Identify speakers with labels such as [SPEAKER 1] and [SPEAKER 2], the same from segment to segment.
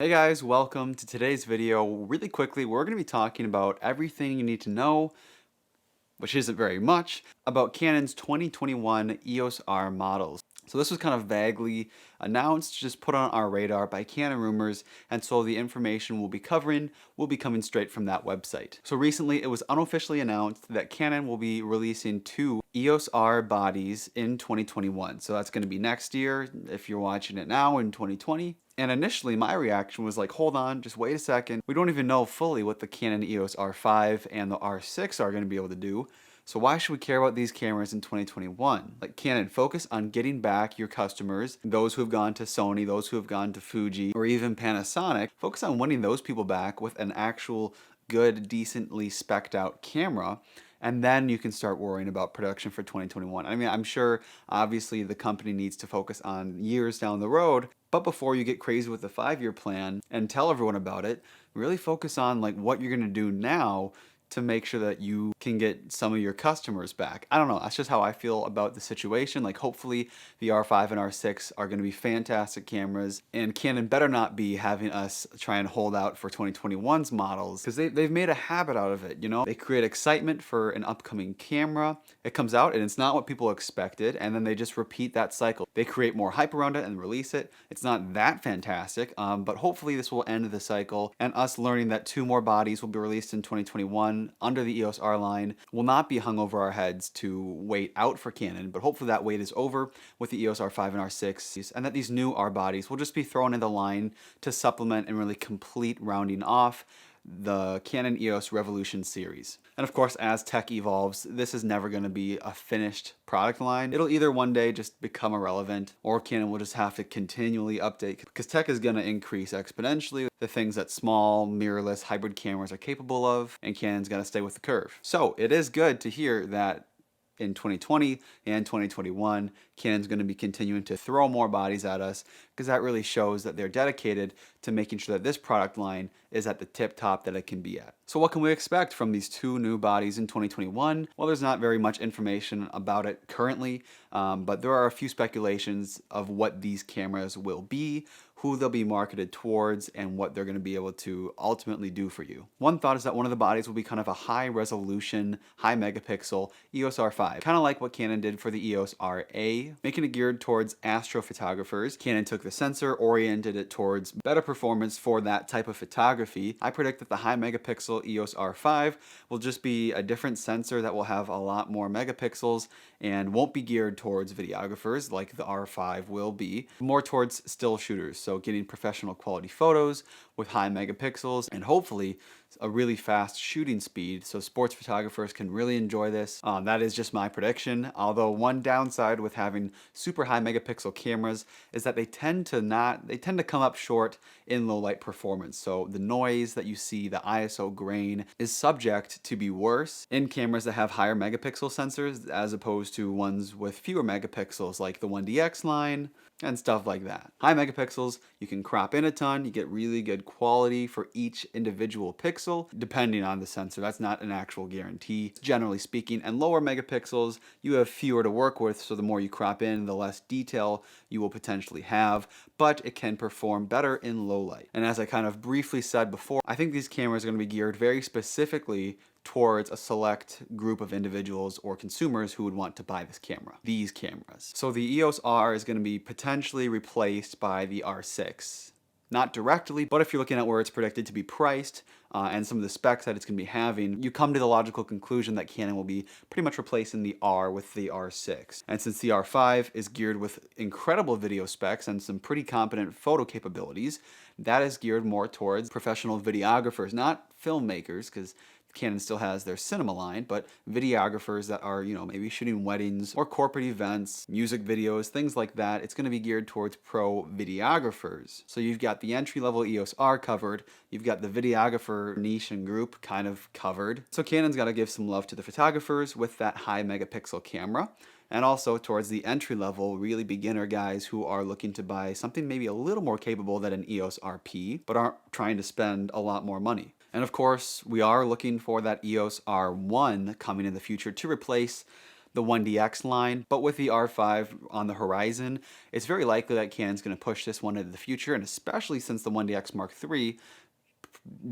[SPEAKER 1] Hey guys, welcome to today's video. Really quickly, we're going to be talking about everything you need to know, which isn't very much, about Canon's 2021 EOS R models. So this was kind of vaguely announced, just put on our radar by Canon rumors, and so the information we'll be covering will be coming straight from that website. So recently, it was unofficially announced that Canon will be releasing two EOS R bodies in 2021. So that's going to be next year, if you're watching it now in 2020. And initially, my reaction was like, hold on, just wait a second. We don't even know fully what the Canon EOS R5 and the R6 are going to be able to do. So why should we care about these cameras in 2021? Like Canon, focus on getting back your customers, those who have gone to Sony, those who have gone to Fuji, or even Panasonic. Focus on winning those people back with an actual good, decently spec'd out camera, and then you can start worrying about production for 2021. I mean, I'm sure obviously the company needs to focus on years down the road, but before you get crazy with the 5-year plan and tell everyone about it, really focus on like what you're gonna do now to make sure that you can get some of your customers back. I don't know, that's just how I feel about the situation. Like hopefully the R5 and R6 are gonna be fantastic cameras, and Canon better not be having us try and hold out for 2021's models, because they've made a habit out of it, you know? They create excitement for an upcoming camera, it comes out and it's not what people expected, and then they just repeat that cycle. They create more hype around it and release it. It's not that fantastic, but hopefully this will end the cycle, and us learning that 2 more bodies will be released in 2021 under the EOS R line will not be hung over our heads to wait out for Canon, but hopefully that wait is over with the EOS R5 and R6, and that these new R bodies will just be thrown in the line to supplement and really complete rounding off the Canon EOS Revolution series. And of course, as tech evolves, this is never going to be a finished product line. It'll either one day just become irrelevant, or Canon will just have to continually update, because tech is going to increase exponentially. The things that small, mirrorless hybrid cameras are capable of, and Canon's got to stay with the curve. So it is good to hear that in 2020 and 2021, Canon's going to be continuing to throw more bodies at us, because that really shows that they're dedicated to making sure that this product line is at the tip top that it can be at. So what can we expect from these 2 new bodies in 2021? Well, there's not very much information about it currently, but there are a few speculations of what these cameras will be, who they'll be marketed towards, and what they're going to be able to ultimately do for you. One thought is that one of the bodies will be kind of a high resolution, high megapixel EOS R5, kind of like what Canon did for the EOS RA, making it geared towards astrophotographers. Canon took the sensor, oriented it towards better performance for that type of photography. I predict that the high megapixel EOS R5 will just be a different sensor that will have a lot more megapixels and won't be geared towards videographers like the R5 will be, more towards still shooters. So getting professional quality photos with high megapixels and hopefully a really fast shooting speed, so sports photographers can really enjoy this. That is just my prediction. Although one downside with having super high megapixel cameras is that they tend to come up short in low light performance. So the noise that you see, the ISO grain, is subject to be worse in cameras that have higher megapixel sensors as opposed to ones with fewer megapixels like the 1DX line and stuff like that. High megapixels, you can crop in a ton, you get really good quality for each individual pixel, depending on the sensor. That's not an actual guarantee, generally speaking. And lower megapixels, you have fewer to work with, so the more you crop in, the less detail you will potentially have, but it can perform better in low light. And as I kind of briefly said before, I think these cameras are going to be geared very specifically towards a select group of individuals or consumers who would want to buy these cameras. So the EOS R is going to be potentially replaced by the R6. Not directly, but if you're looking at where it's predicted to be priced and some of the specs that it's going to be having, you come to the logical conclusion that Canon will be pretty much replacing the R with the R6. And since the R5 is geared with incredible video specs and some pretty competent photo capabilities, that is geared more towards professional videographers, not filmmakers, because Canon still has their cinema line, but videographers that are, maybe shooting weddings or corporate events, music videos, things like that. It's going to be geared towards pro videographers. So you've got the entry-level EOS R covered, you've got the videographer niche and group kind of covered. So Canon's got to give some love to the photographers with that high megapixel camera, and also towards the entry-level, really beginner guys who are looking to buy something maybe a little more capable than an EOS RP, but aren't trying to spend a lot more money. And of course, we are looking for that EOS R1 coming in the future to replace the 1DX line, but with the R5 on the horizon, it's very likely that Canon's going to push this one into the future, and especially since the 1DX Mark III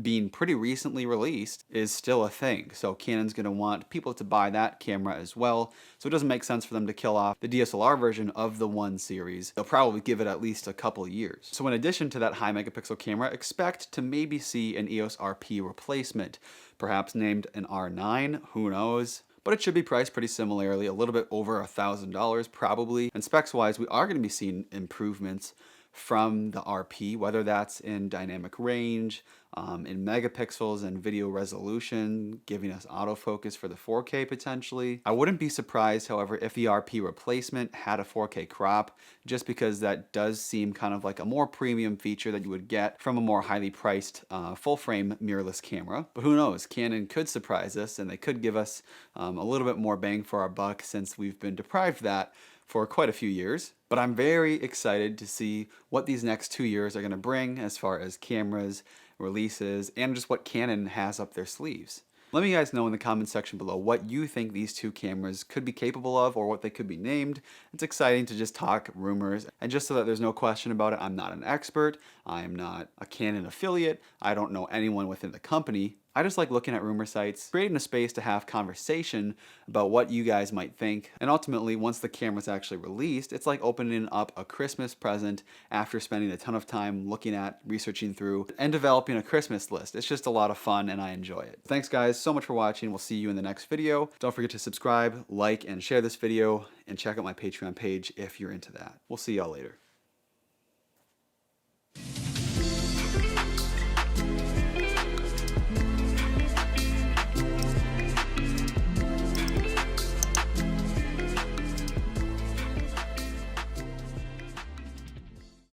[SPEAKER 1] being pretty recently released is still a thing. So Canon's going to want people to buy that camera as well. So it doesn't make sense for them to kill off the DSLR version of the 1 series. They'll probably give it at least a couple years. So in addition to that high megapixel camera, expect to maybe see an EOS RP replacement, perhaps named an R9, who knows? But it should be priced pretty similarly, a little bit over $1,000 probably. And specs wise, we are going to be seeing improvements from the RP, whether that's in dynamic range, in megapixels and video resolution, giving us autofocus for the 4K potentially. I wouldn't be surprised, however, if the RP replacement had a 4K crop, just because that does seem kind of like a more premium feature that you would get from a more highly priced full-frame mirrorless camera. But who knows, Canon could surprise us and they could give us a little bit more bang for our buck, since we've been deprived of that for quite a few years. But I'm very excited to see what these next 2 years are going to bring as far as cameras, releases, and just what Canon has up their sleeves. Let me guys know in the comment section below what you think these two cameras could be capable of, or what they could be named. It's exciting to just talk rumors, and just so that there's no question about it, I'm not an expert, I am not a Canon affiliate, I don't know anyone within the company. I just like looking at rumor sites, creating a space to have conversation about what you guys might think, and ultimately, once the camera's actually released, it's like opening up a Christmas present after spending a ton of time looking at, researching through, and developing a Christmas list. It's just a lot of fun and I enjoy it. Thanks guys so much for watching. We'll see you in the next video. Don't forget to subscribe, like, and share this video, and check out my Patreon page if you're into that. We'll see y'all later.